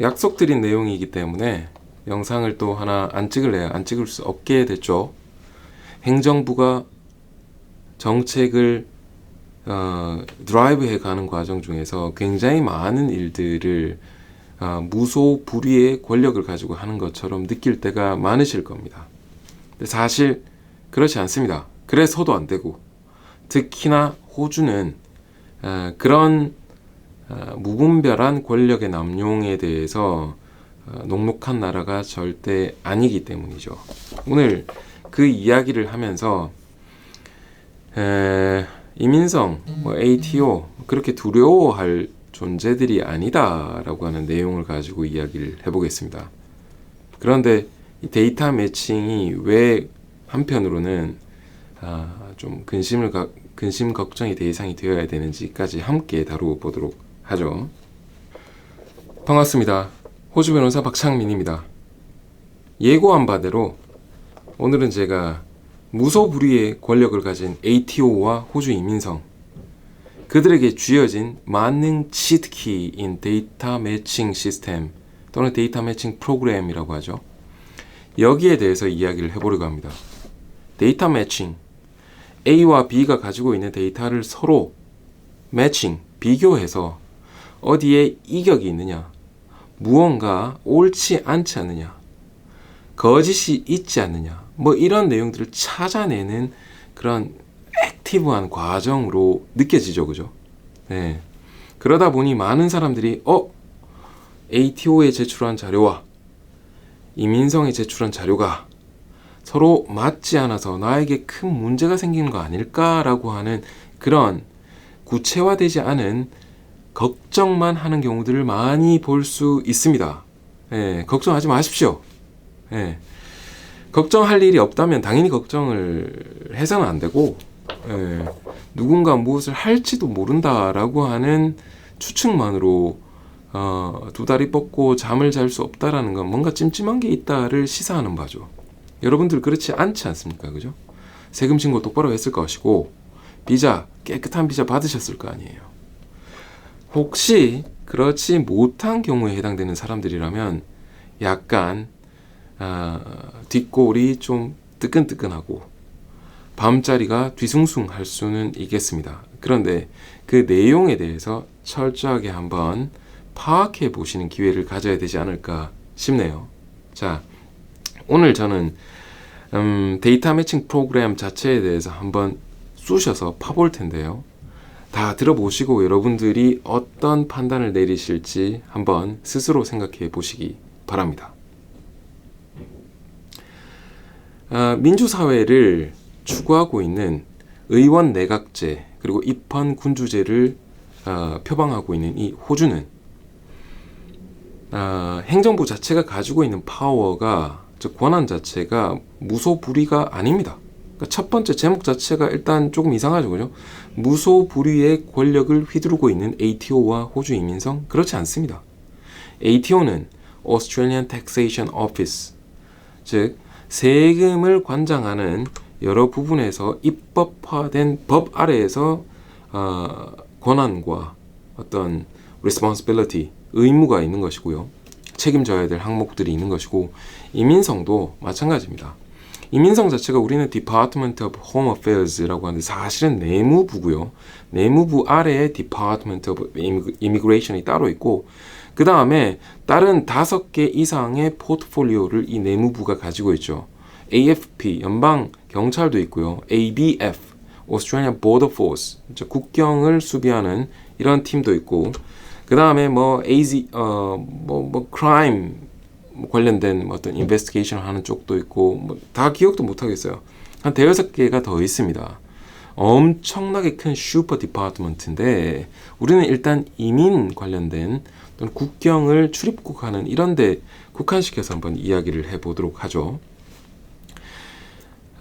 약속드린 내용이기 때문에 영상을 또 하나 안 찍을래야 안 찍을 수 없게 됐죠. 행정부가 정책을 드라이브해 가는 과정 중에서 굉장히 많은 일들을 무소불위의 권력을 가지고 하는 것처럼 느낄 때가 많으실 겁니다. 근데 사실 그렇지 않습니다. 그래서도 안 되고, 특히나 호주는 그런 무분별한 권력의 남용에 대해서 녹록한 나라가 절대 아니기 때문이죠. 오늘 그 이야기를 하면서 이민성, ATO 그렇게 두려워할 존재들이 아니다라고 하는 내용을 가지고 이야기를 해보겠습니다. 그런데 이 데이터 매칭이 왜 한편으로는 좀 근심 걱정의 대상이 되어야 되는지까지 함께 다루어보도록 하죠. 반갑습니다. 호주 변호사 박창민입니다. 예고한 바대로 오늘은 제가 무소불위의 권력을 가진 ATO와 호주 이민성, 그들에게 쥐어진 만능 치트키인 데이터 매칭 시스템 또는 데이터 매칭 프로그램이라고 하죠. 여기에 대해서 이야기를 해보려고 합니다. 데이터 매칭, A와 B가 가지고 있는 데이터를 서로 매칭, 비교해서 어디에 이격이 있느냐, 무언가 옳지 않지 않느냐, 거짓이 있지 않느냐, 이런 내용들을 찾아내는 그런 액티브한 과정으로 느껴지죠, 그죠? 네. 그러다 보니 많은 사람들이 ATO에 제출한 자료와 이민성에 제출한 자료가 서로 맞지 않아서 나에게 큰 문제가 생기는 거 아닐까라고 하는 그런 구체화되지 않은 걱정만 하는 경우들을 많이 볼 수 있습니다. 걱정하지 마십시오. 걱정할 일이 없다면 당연히 걱정을 해서는 안 되고, 누군가 무엇을 할지도 모른다라고 하는 추측만으로 두 다리 뻗고 잠을 잘 수 없다라는 건 뭔가 찜찜한 게 있다를 시사하는 바죠. 여러분들 그렇지 않지 않습니까? 그죠? 세금 신고 똑바로 했을 것이고, 비자, 깨끗한 비자 받으셨을 거 아니에요. 혹시 그렇지 못한 경우에 해당되는 사람들이라면 약간 뒷골이 좀 뜨끈뜨끈하고 밤자리가 뒤숭숭할 수는 있겠습니다. 그런데 그 내용에 대해서 철저하게 한번 파악해 보시는 기회를 가져야 되지 않을까 싶네요. 자, 오늘 저는 데이터 매칭 프로그램 자체에 대해서 한번 쑤셔서 파볼 텐데요. 다 들어보시고 여러분들이 어떤 판단을 내리실지 한번 스스로 생각해 보시기 바랍니다. 민주사회를 추구하고 있는 의원 내각제 그리고 입헌 군주제를 표방하고 있는 이 호주는 행정부 자체가 가지고 있는 파워가, 즉 권한 자체가 무소불위가 아닙니다. 그러니까 첫 번째 제목 자체가 일단 조금 이상하죠, 그죠? 무소불위의 권력을 휘두르고 있는 ATO와 호주 이민성, 그렇지 않습니다. ATO는 Australian Taxation Office, 즉 세금을 관장하는 여러 부분에서 입법화된 법 아래에서 권한과 어떤 responsibility, 의무가 있는 것이고요. 책임져야 될 항목들이 있는 것이고, 이민성도 마찬가지입니다. 이민성 자체가 우리는 Department of Home Affairs라고 하는데 사실은 내무부고요. 내무부 아래에 Department of Immigration이 따로 있고, 그 다음에 다른 5개 이상의 포트폴리오를 이 내무부가 가지고 있죠. AFP, 연방 경찰도 있고요. ABF, Australian Border Force, 국경을 수비하는 이런 팀도 있고, 그 다음에 crime 관련된 어떤 investigation 하는 쪽도 있고, 다 기억도 못 하겠어요. 한 대여섯 개가 더 있습니다. 엄청나게 큰 슈퍼 디파트먼트인데, 우리는 일단 이민 관련된 또는 국경을 출입국하는 이런 데 국한시켜서 한번 이야기를 해보도록 하죠.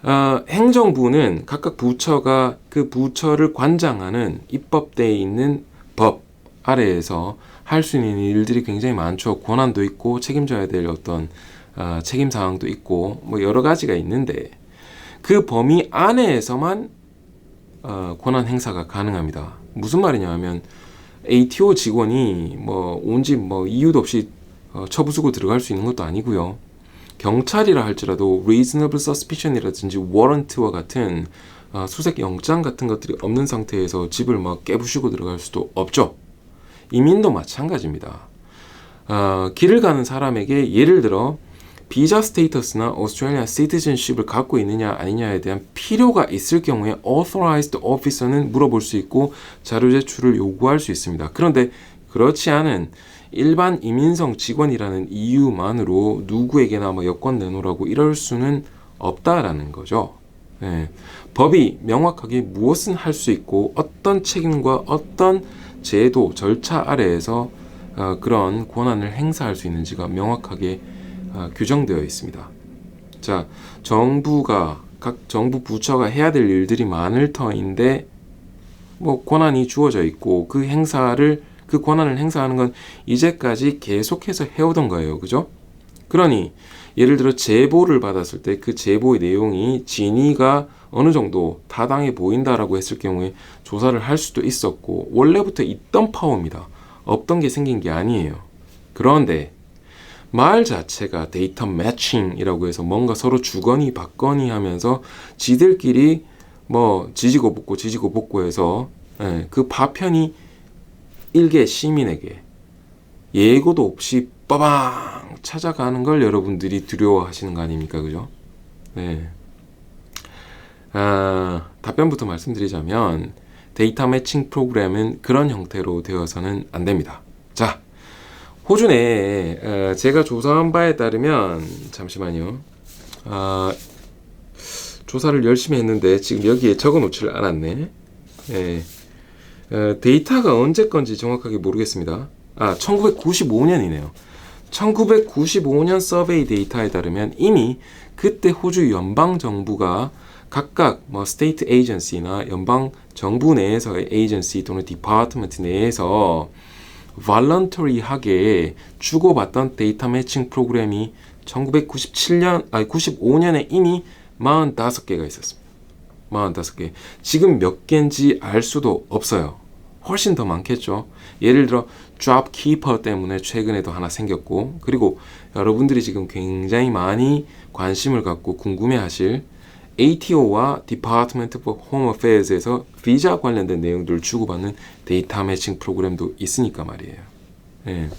행정부는 각각 부처가 그 부처를 관장하는 입법되어 있는 법 아래에서 할 수 있는 일들이 굉장히 많죠. 권한도 있고 책임져야 될 어떤 책임 사항도 있고 여러 가지가 있는데, 그 범위 안에서만 권한 행사가 가능합니다. 무슨 말이냐 하면 ATO 직원이 온지 이유도 없이 처부수고 들어갈 수 있는 것도 아니고요. 경찰이라 할지라도 reasonable suspicion이라든지 warrant와 같은 수색 영장 같은 것들이 없는 상태에서 집을 막 깨부수고 들어갈 수도 없죠. 이민도 마찬가지입니다. 길을 가는 사람에게 예를 들어 비자 스테이터스나 오스트레일리아 시티즌십을 갖고 있느냐 아니냐에 대한 필요가 있을 경우에 authorized officer는 물어볼 수 있고 자료 제출을 요구할 수 있습니다. 그런데 그렇지 않은 일반 이민성 직원이라는 이유만으로 누구에게나 여권 내놓으라고 이럴 수는 없다라는 거죠. 네. 법이 명확하게 무엇은 할 수 있고 어떤 책임과 어떤 제도, 절차 아래에서 그런 권한을 행사할 수 있는지가 명확하게 규정되어 있습니다. 자, 각 정부 부처가 해야 될 일들이 많을 터인데 권한이 주어져 있고 그 권한을 행사하는 건 이제까지 계속해서 해오던 거예요. 그죠? 그러니 예를 들어 제보를 받았을 때 그 제보의 내용이 진위가 어느 정도 타당해 보인다라고 했을 경우에 조사를 할 수도 있었고 원래부터 있던 파워입니다. 없던 게 생긴 게 아니에요. 그런데 말 자체가 데이터 매칭이라고 해서 뭔가 서로 주거니 받거니 하면서 지들끼리 지지고 볶고 해서 그 파편이 일개 시민에게 예고도 없이 빠방 찾아가는 걸 여러분들이 두려워하시는 거 아닙니까? 그죠? 네. 답변부터 말씀드리자면 데이터 매칭 프로그램은 그런 형태로 되어서는 안 됩니다. 자, 호주 내에 제가 조사한 바에 따르면 잠시만요. 조사를 열심히 했는데 지금 여기에 적어놓지를 않았네. 네. 데이터가 언제 건지 정확하게 모르겠습니다. 1995년이네요. 1995년 서베이 데이터에 따르면 이미 그때 호주 연방 정부가 각각 스테이트 에이전시나 연방 정부 내에서의 에이전시 또는 디파트먼트 내에서 voluntary하게 주고받던 데이터 매칭 프로그램이 95년에 이미 45개가 있었습니다. 45개. 지금 몇 개인지 알 수도 없어요. 훨씬 더 많겠죠. 예를 들어 Dropkeeper 때문에 최근에도 하나 생겼고, 그리고 여러분들이 지금 굉장히 많이 관심을 갖고 궁금해하실 ATO와 Department of Home Affairs에서 비자 관련된 내용들을 주고받는 데이터 매칭 프로그램도 있으니까 말이에요. 네.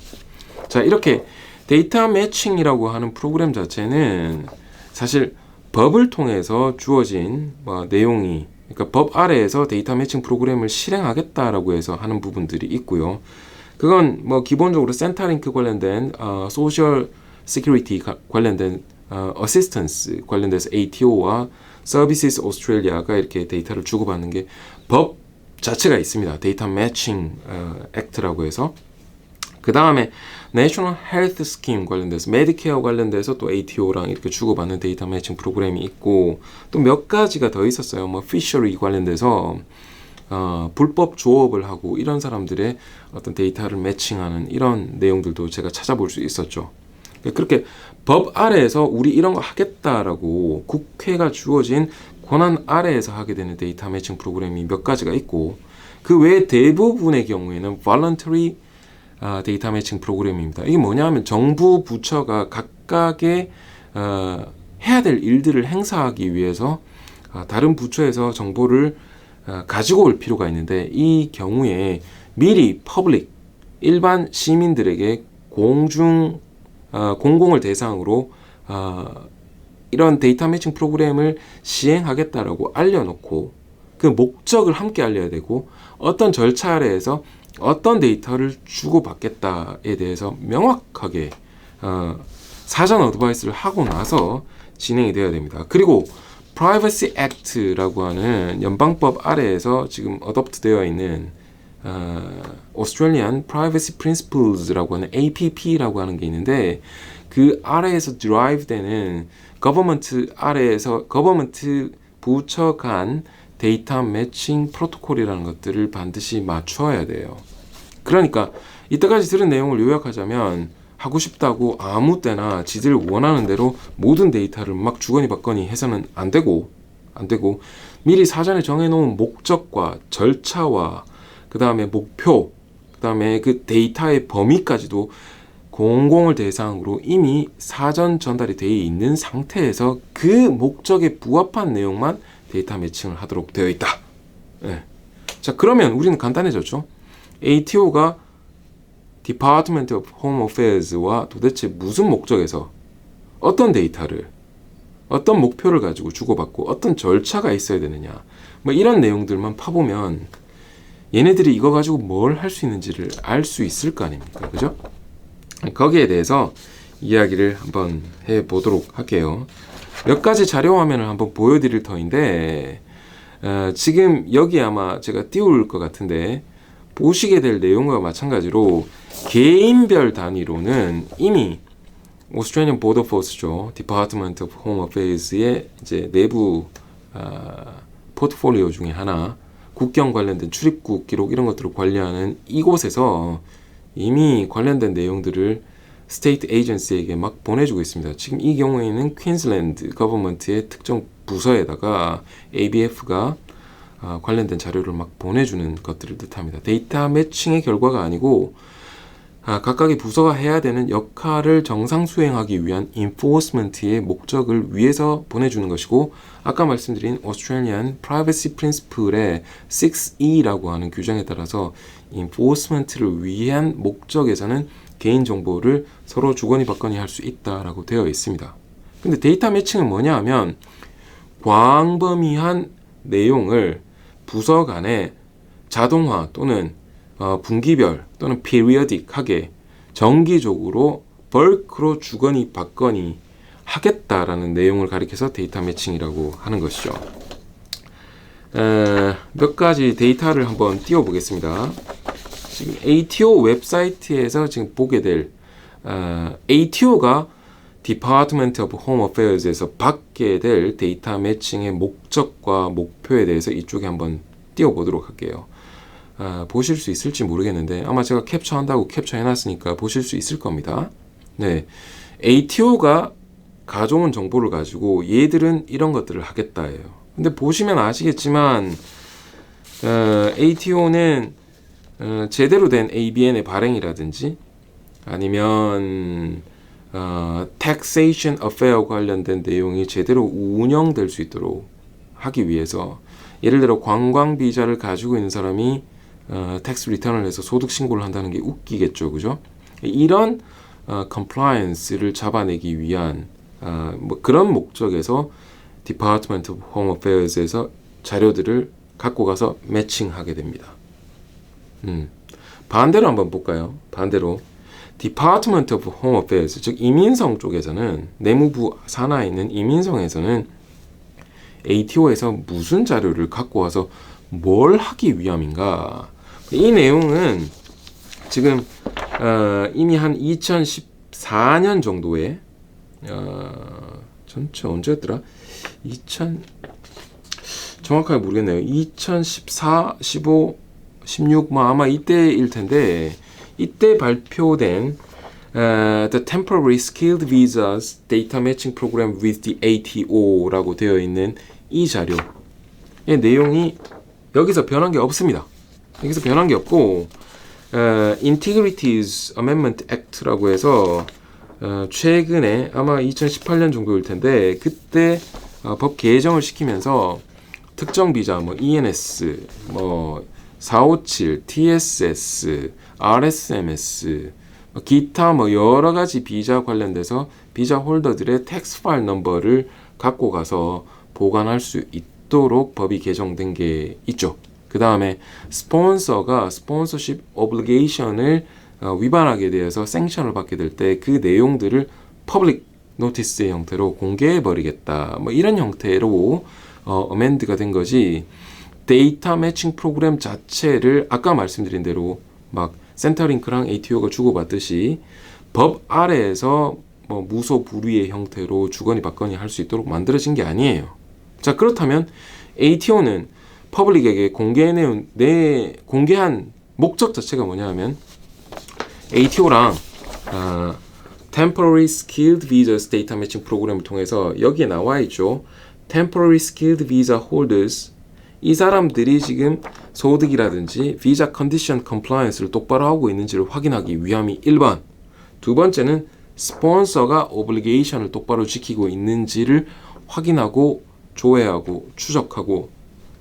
자, 이렇게 데이터 매칭이라고 하는 프로그램 자체는 사실 법을 통해서 주어진 내용이, 그러니까 법 아래에서 데이터 매칭 프로그램을 실행하겠다라고 해서 하는 부분들이 있고요. 그건 기본적으로 센터링크 관련된 소셜 시큐리티 관련된 어시스턴스 관련돼서 ATO와 서비스 오스트레일리아가 이렇게 데이터를 주고받는 게 법 자체가 있습니다. 데이터 매칭 액트라고 해서. 그 다음에 내셔널 헬스 스킴 관련돼서 메디케어 관련돼서 또 ATO랑 이렇게 주고받는 데이터 매칭 프로그램이 있고 또 몇 가지가 더 있었어요. 피셔리 관련돼서 불법 조업을 하고 이런 사람들의 어떤 데이터를 매칭하는 이런 내용들도 제가 찾아볼 수 있었죠. 그렇게 법 아래에서 우리 이런 거 하겠다라고 국회가 주어진 권한 아래에서 하게 되는 데이터 매칭 프로그램이 몇 가지가 있고 그 외에 대부분의 경우에는 voluntary 데이터 매칭 프로그램입니다. 이게 뭐냐 하면 정부 부처가 각각의 해야 될 일들을 행사하기 위해서 다른 부처에서 정보를 가지고 올 필요가 있는데 이 경우에 미리 퍼블릭, 일반 시민들에게 공공을 대상으로 이런 데이터 매칭 프로그램을 시행하겠다라고 알려놓고 그 목적을 함께 알려야 되고 어떤 절차 아래에서 어떤 데이터를 주고받겠다에 대해서 명확하게 사전 어드바이스를 하고 나서 진행이 되어야 됩니다. 그리고 Privacy Act라고 하는 연방법 아래에서 지금 어댑트 되어 있는 Australian Privacy Principles라고 하는 APP라고 하는 게 있는데 그 아래에서 derive 되는 government 아래에서 government 부처 간 데이터 매칭 프로토콜이라는 것들을 반드시 맞춰야 돼요. 그러니까 이때까지 들은 내용을 요약하자면 하고 싶다고 아무 때나 지들 원하는 대로 모든 데이터를 막 주거니 받거니 해서는 안 되고 미리 사전에 정해놓은 목적과 절차와 그 다음에 목표, 그 다음에 그 데이터의 범위까지도 공공을 대상으로 이미 사전 전달이 되어 있는 상태에서 그 목적에 부합한 내용만 데이터 매칭을 하도록 되어 있다. 네. 자, 그러면 우리는 간단해졌죠. ATO가 Department of Home Affairs와 도대체 무슨 목적에서 어떤 데이터를 어떤 목표를 가지고 주고받고 어떤 절차가 있어야 되느냐 뭐 이런 내용들만 파보면 얘네들이 이거 가지고 뭘 할 수 있는지를 알 수 있을 거 아닙니까? 그죠? 거기에 대해서 이야기를 한번 해보도록 할게요. 몇 가지 자료 화면을 한번 보여드릴 터인데 지금 여기 아마 제가 띄울 것 같은데 보시게 될 내용과 마찬가지로 개인별 단위로는 이미 Australian Border Force죠. Department of Home Affairs의 이제 내부 포트폴리오 중에 하나 국경 관련된 출입국 기록 이런 것들을 관리하는 이곳에서 이미 관련된 내용들을 스테이트 에이전시에게 막 보내주고 있습니다. 지금 이 경우에는 퀸즐랜드 거버먼트의 특정 부서에다가 ABF가 관련된 자료를 막 보내주는 것들을 뜻합니다. 데이터 매칭의 결과가 아니고 각각의 부서가 해야 되는 역할을 정상 수행하기 위한 enforcement의 목적을 위해서 보내주는 것이고 아까 말씀드린 Australian Privacy Principle의 6E라고 하는 규정에 따라서 enforcement를 위한 목적에서는 개인정보를 서로 주거니 받거니 할 수 있다라고 되어 있습니다. 근데 데이터 매칭은 뭐냐 하면 광범위한 내용을 부서 간에 자동화 또는 분기별 또는 periodic하게 정기적으로 벌크로 주거니 받거니 하겠다라는 내용을 가리켜서 데이터 매칭이라고 하는 것이죠. 몇 가지 데이터를 한번 띄워보겠습니다. 지금 ATO 웹사이트에서 지금 보게 될 ATO가 Department of Home Affairs에서 받게 될 데이터 매칭의 목적과 목표에 대해서 이쪽에 한번 띄워보도록 할게요. 보실 수 있을지 모르겠는데 아마 제가 캡처한다고 캡처해놨으니까 보실 수 있을 겁니다. 네, ATO가 가져온 정보를 가지고 얘들은 이런 것들을 하겠다예요. 근데 보시면 아시겠지만 ATO는 제대로 된 ABN의 발행이라든지 아니면 taxation affair 관련된 내용이 제대로 운영될 수 있도록 하기 위해서 예를 들어 관광 비자를 가지고 있는 사람이 텍스 리턴을 해서 소득 신고를 한다는 게 웃기겠죠, 그죠? 이런 compliance를 잡아내기 위한 뭐 그런 목적에서 Department of Home Affairs에서 자료들을 갖고 가서 매칭하게 됩니다. 반대로 한번 볼까요? 반대로 Department of Home Affairs, 즉 이민성 쪽에서는 내무부 산하에 있는 이민성에서는 ATO에서 무슨 자료를 갖고 와서 뭘 하기 위함인가? 이 내용은 지금 이미 한 2014년 정도에 전체 언제였더라? 정확하게 모르겠네요. 2014, 15, 16 뭐 아마 이때일 텐데 이때 발표된 The Temporary Skilled Visas Data Matching Program with the ATO라고 되어 있는 이 자료의 내용이 여기서 변한 게 없습니다. 여기서 변한 게 없고 Integrities Amendment Act라고 해서 최근에 아마 2018년 정도일 텐데 그때 법 개정을 시키면서 특정 비자 뭐 ENS 뭐 457, TSS, RSMS 기타 뭐 여러 가지 비자 관련돼서 비자 홀더들의 텍스 파일 넘버를 갖고 가서 보관할 수 있도록 법이 개정된 게 있죠. 그 다음에 스폰서가 스폰서십 오블리게이션을 위반하게 되어서 생션을 받게 될 때 그 내용들을 퍼블릭 노티스의 형태로 공개해 버리겠다. 뭐 이런 형태로 어멘드가 된 거지. 데이터 매칭 프로그램 자체를 아까 말씀드린 대로 막 센터링크랑 ATO가 주고받듯이 법 아래에서 뭐 무소 불위의 형태로 주거니 받거니 할 수 있도록 만들어진 게 아니에요. 자, 그렇다면 ATO는 퍼블릭에게 공개한 목적 자체가 뭐냐 하면 ATO랑 Temporary Skilled Visas Data Matching 프로그램을 통해서 여기에 나와 있죠. Temporary Skilled Visa Holders, 이 사람들이 지금 소득이라든지 비자 컨디션 컴플라이언스를 똑바로 하고 있는지를 확인하기 위함이 1번, 두 번째는 스폰서가 오블리게이션을 똑바로 지키고 있는지를 확인하고 조회하고 추적하고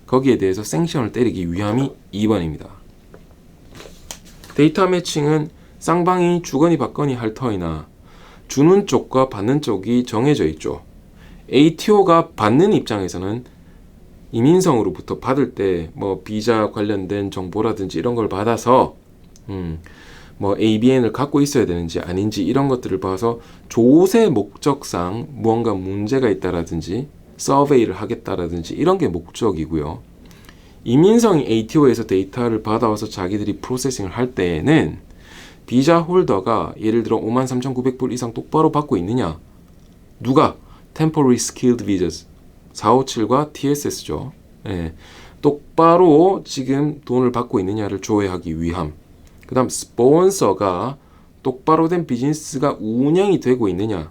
거기에 대해서 생션을 때리기 위함이 2번입니다. 데이터 매칭은 쌍방이 주거니 받거니 할 터이나 주는 쪽과 받는 쪽이 정해져 있죠. ATO가 받는 입장에서는 이민성으로부터 받을 때 뭐 비자 관련된 정보라든지 이런 걸 받아서 뭐 ABN을 갖고 있어야 되는지 아닌지 이런 것들을 봐서 조세 목적상 무언가 문제가 있다라든지 서베이를 하겠다라든지 이런 게 목적이고요. 이민성이 ATO에서 데이터를 받아와서 자기들이 프로세싱을 할 때에는 비자 홀더가 예를 들어 53,900불 이상 똑바로 받고 있느냐, 누가? Temporary Skilled Visas 457과 TSS죠. 예, 똑바로 지금 돈을 받고 있느냐를 조회하기 위함. 그 다음 스폰서가 똑바로 된 비즈니스가 운영이 되고 있느냐,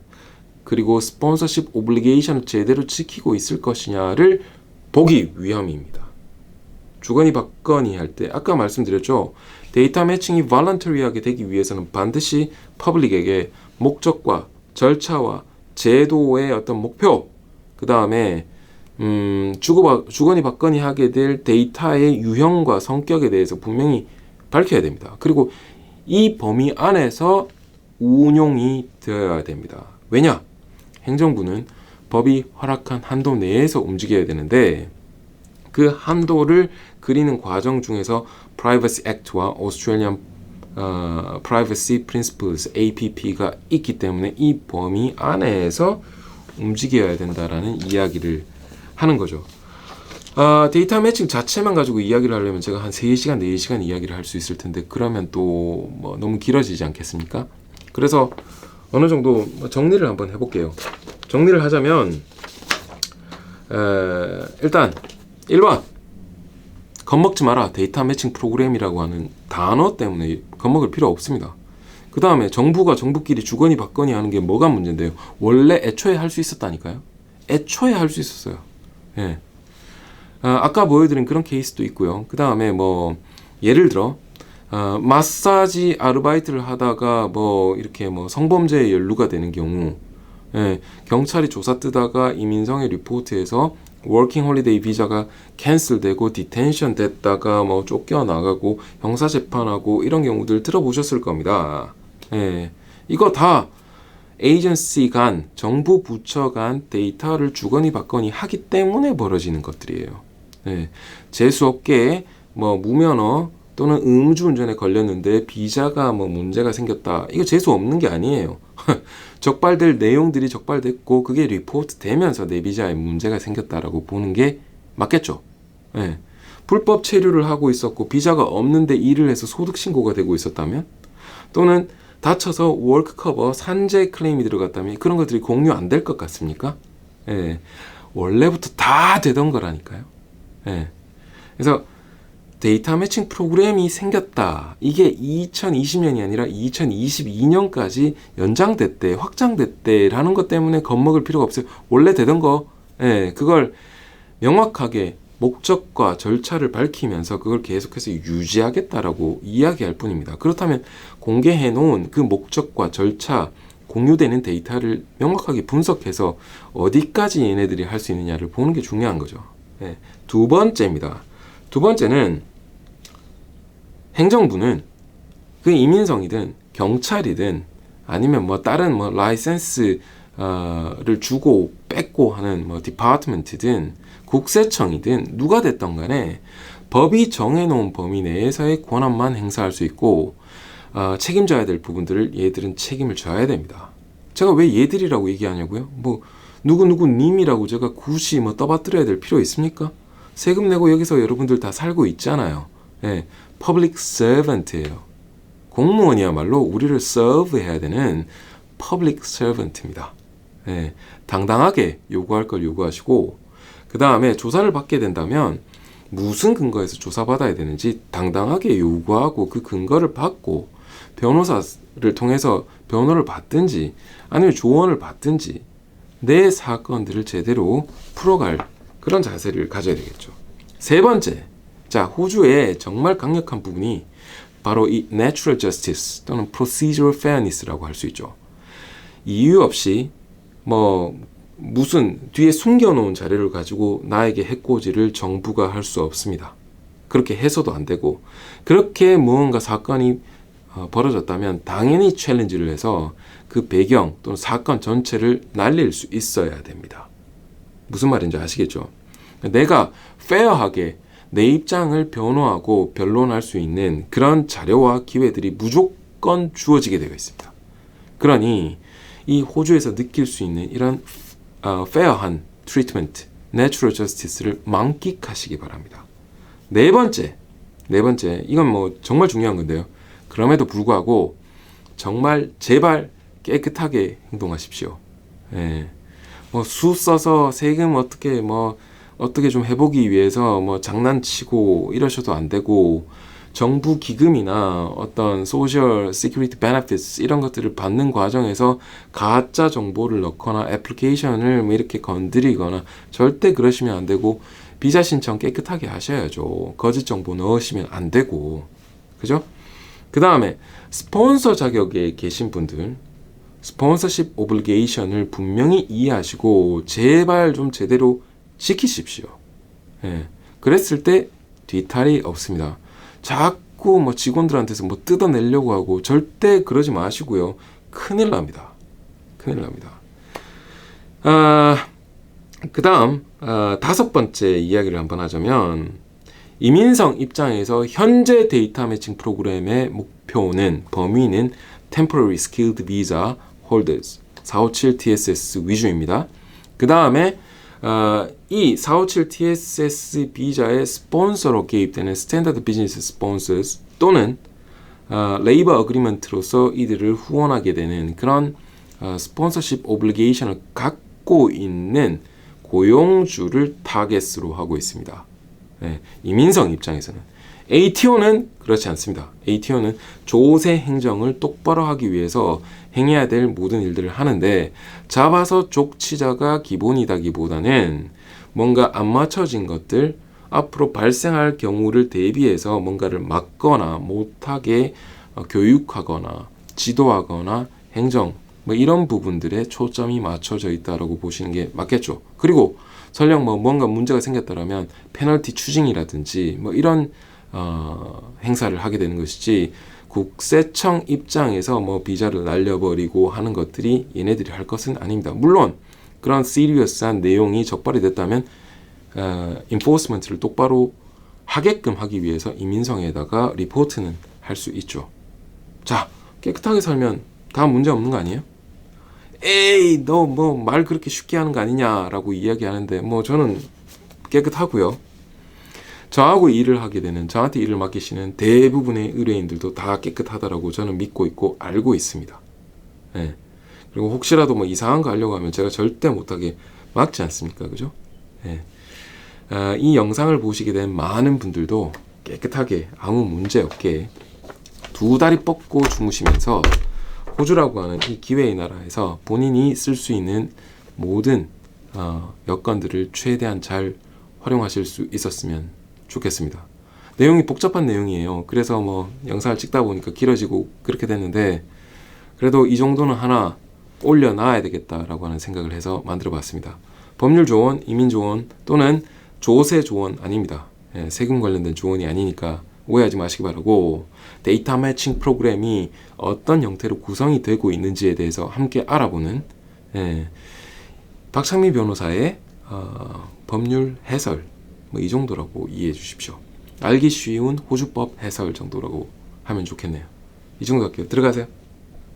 그리고 스폰서십 오블리게이션을 제대로 지키고 있을 것이냐를 보기 위함입니다. 주거니 받거니 할 때 아까 말씀드렸죠. 데이터 매칭이 voluntary하게 되기 위해서는 반드시 퍼블릭에게 목적과 절차와 제도의 어떤 목표, 그 다음에 주거니 받거니 하게 될 데이터의 유형과 성격에 대해서 분명히 밝혀야 됩니다. 그리고 이 범위 안에서 운용이 되어야 됩니다. 왜냐? 행정부는 법이 허락한 한도 내에서 움직여야 되는데 그 한도를 그리는 과정 중에서 Privacy Act와 Australian Privacy Principles APP가 있기 때문에 이 범위 안에서 움직여야 된다라는 이야기를 하는 거죠. 데이터 매칭 자체만 가지고 이야기를 하려면 제가 한 3시간, 4시간 이야기를 할 수 있을 텐데 그러면 또 뭐 너무 길어지지 않겠습니까? 그래서 어느 정도 정리를 한번 해볼게요. 정리를 하자면 일단 1번 겁먹지 마라. 데이터 매칭 프로그램이라고 하는 단어 때문에 겁먹을 필요 없습니다. 그 다음에 정부가 정부끼리 주거니 받거니 하는 게 뭐가 문제인데요. 원래 애초에 할 수 있었다니까요. 애초에 할 수 있었어요. 예. 아까 보여드린 그런 케이스도 있고요. 그 다음에 뭐 예를 들어 마사지 아르바이트를 하다가 뭐 이렇게 뭐 성범죄에 연루가 되는 경우, 예, 경찰이 조사 뜨다가 이민성의 리포트에서 워킹 홀리데이 비자가 캔슬되고 디텐션 됐다가 뭐 쫓겨나가고 형사재판하고 이런 경우들 들어보셨을 겁니다. 예, 이거 다 에이전시 간, 정부 부처 간 데이터를 주거니 받거니 하기 때문에 벌어지는 것들이에요. 예, 재수없게 뭐 무면허 또는 음주운전에 걸렸는데 비자가 뭐 문제가 생겼다. 이거 재수 없는 게 아니에요. 적발될 내용들이 적발됐고 그게 리포트 되면서 내 비자에 문제가 생겼다라고 보는 게 맞겠죠. 예. 불법 체류를 하고 있었고 비자가 없는데 일을 해서 소득 신고가 되고 있었다면, 또는 다쳐서 월크커버 산재 클레임이 들어갔다면 그런 것들이 공유 안 될 것 같습니까? 예. 원래부터 다 되던 거라니까요. 예. 그래서 데이터 매칭 프로그램이 생겼다. 이게 2020년이 아니라 2022년까지 연장됐대, 확장됐대라는 것 때문에 겁먹을 필요가 없어요. 원래 되던 거, 예, 그걸 명확하게 목적과 절차를 밝히면서 그걸 계속해서 유지하겠다라고 이야기할 뿐입니다. 그렇다면 공개해 놓은 그 목적과 절차, 공유되는 데이터를 명확하게 분석해서 어디까지 얘네들이 할 수 있느냐를 보는 게 중요한 거죠. 예, 두 번째입니다. 두 번째는 행정부는 그 이민성이든 경찰이든 아니면 뭐 다른 뭐 라이센스를 주고 뺏고 하는 뭐 디파트먼트든 국세청이든 누가 됐던 간에 법이 정해놓은 범위 내에서의 권한만 행사할 수 있고 책임져야 될 부분들을 얘들은 책임을 져야 됩니다. 제가 왜 얘들이라고 얘기하냐고요? 뭐 누구 님이라고 제가 굳이 뭐 떠받들어야 될 필요 있습니까? 세금 내고 여기서 여러분들 다 살고 있잖아요. 예, public servant예요. 공무원이야말로 우리를 serve 해야 되는 public servant입니다. 예, 당당하게 요구할 걸 요구하시고, 그 다음에 조사를 받게 된다면 무슨 근거에서 조사받아야 되는지 당당하게 요구하고 그 근거를 받고 변호사를 통해서 변호를 받든지 아니면 조언을 받든지 내 사건들을 제대로 풀어갈 그런 자세를 가져야 되겠죠. 세 번째, 자, 호주의 정말 강력한 부분이 바로 이 natural justice 또는 procedural fairness라고 할 수 있죠. 이유 없이 뭐 무슨 뒤에 숨겨놓은 자료를 가지고 나에게 해코지를 정부가 할 수 없습니다. 그렇게 해서도 안 되고, 그렇게 무언가 사건이 벌어졌다면 당연히 챌린지를 해서 그 배경 또는 사건 전체를 날릴 수 있어야 됩니다. 무슨 말인지 아시겠죠? 내가 페어하게 내 입장을 변호하고 변론할 수 있는 그런 자료와 기회들이 무조건 주어지게 되어 있습니다. 그러니 이 호주에서 느낄 수 있는 이런 페어한 트리트먼트, 내추럴 저스티스를 만끽하시기 바랍니다. 네 번째, 이건 뭐 정말 중요한 건데요. 그럼에도 불구하고 정말 제발 깨끗하게 행동하십시오. 예. 뭐 수 써서 세금 어떻게 좀 해보기 위해서 뭐 장난치고 이러셔도 안 되고, 정부 기금이나 어떤 소셜 시큐리티 베네피트 이런 것들을 받는 과정에서 가짜 정보를 넣거나 애플리케이션을 뭐 이렇게 건드리거나 절대 그러시면 안 되고, 비자 신청 깨끗하게 하셔야죠. 거짓 정보 넣으시면 안 되고, 그죠? 그 다음에 스폰서 자격에 계신 분들, 스폰서십 오블리게이션을 분명히 이해하시고 제발 좀 제대로 지키십시오. 예. 그랬을 때 뒤탈이 없습니다. 자꾸 뭐 직원들한테서 뭐 뜯어내려고 하고 절대 그러지 마시고요. 큰일 납니다. 그 다음 다섯 번째 이야기를 한번 하자면, 이민성 입장에서 현재 데이터 매칭 프로그램의 목표는, 범위는 Temporary Skilled Visa Holders 457 TSS 위주입니다. 그 다음에 이 457 TSS 비자의 스폰서로 개입되는 스탠다드 비즈니스 스폰서스 또는 레이버 어그리먼트로서 이들을 후원하게 되는 그런 스폰서십 오블리게이션을 갖고 있는 고용주를 타겟으로 하고 있습니다. 네, 이민성 입장에서는. ATO는 그렇지 않습니다. ATO는 조세 행정을 똑바로 하기 위해서 행해야 될 모든 일들을 하는데, 잡아서 족치자가 기본이다기보다는 뭔가 안 맞춰진 것들, 앞으로 발생할 경우를 대비해서 뭔가를 막거나 못하게 교육하거나 지도하거나 행정, 뭐 이런 부분들에 초점이 맞춰져 있다라고 보시는 게 맞겠죠. 그리고 설령 뭐 뭔가 문제가 생겼다라면 페널티 추징이라든지 뭐 이런 행사를 하게 되는 것이지, 국세청 입장에서 뭐 비자를 날려버리고 하는 것들이 얘네들이 할 것은 아닙니다. 물론 그런 시리어스한 내용이 적발이 됐다면 인포스먼트를 똑바로 하게끔 하기 위해서 이민성에다가 리포트는 할 수 있죠. 자, 깨끗하게 살면 다음 문제 없는 거 아니에요? 에이, 너 뭐 말 그렇게 쉽게 하는 거 아니냐라고 이야기하는데, 뭐 저는 깨끗하고요. 저하고 일을 하게 되는, 저한테 일을 맡기시는 대부분의 의뢰인들도 다 깨끗하다라고 저는 믿고 있고 알고 있습니다. 네. 그리고 혹시라도 뭐 이상한 거 하려고 하면 제가 절대 못하게 막지 않습니까? 그죠? 네. 이 영상을 보시게 된 많은 분들도 깨끗하게 아무 문제 없게 두 다리 뻗고 주무시면서 호주라고 하는 이 기회의 나라에서 본인이 쓸 수 있는 모든 여건들을 최대한 잘 활용하실 수 있었으면 좋겠습니다. 내용이 복잡한 내용이에요. 그래서 뭐 영상을 찍다 보니까 길어지고 그렇게 됐는데, 그래도 이 정도는 하나 올려놔야 되겠다라고 하는 생각을 해서 만들어 봤습니다. 법률 조언, 이민 조언 또는 조세 조언 아닙니다. 예, 세금 관련된 조언이 아니니까 오해하지 마시기 바라고, 데이터 매칭 프로그램이 어떤 형태로 구성이 되고 있는지에 대해서 함께 알아보는 박창미 변호사의 법률 해설, 뭐 이 정도라고 이해해 주십시오. 알기 쉬운 호주법 해설 정도라고 하면 좋겠네요. 이 정도 할게요. 들어가세요.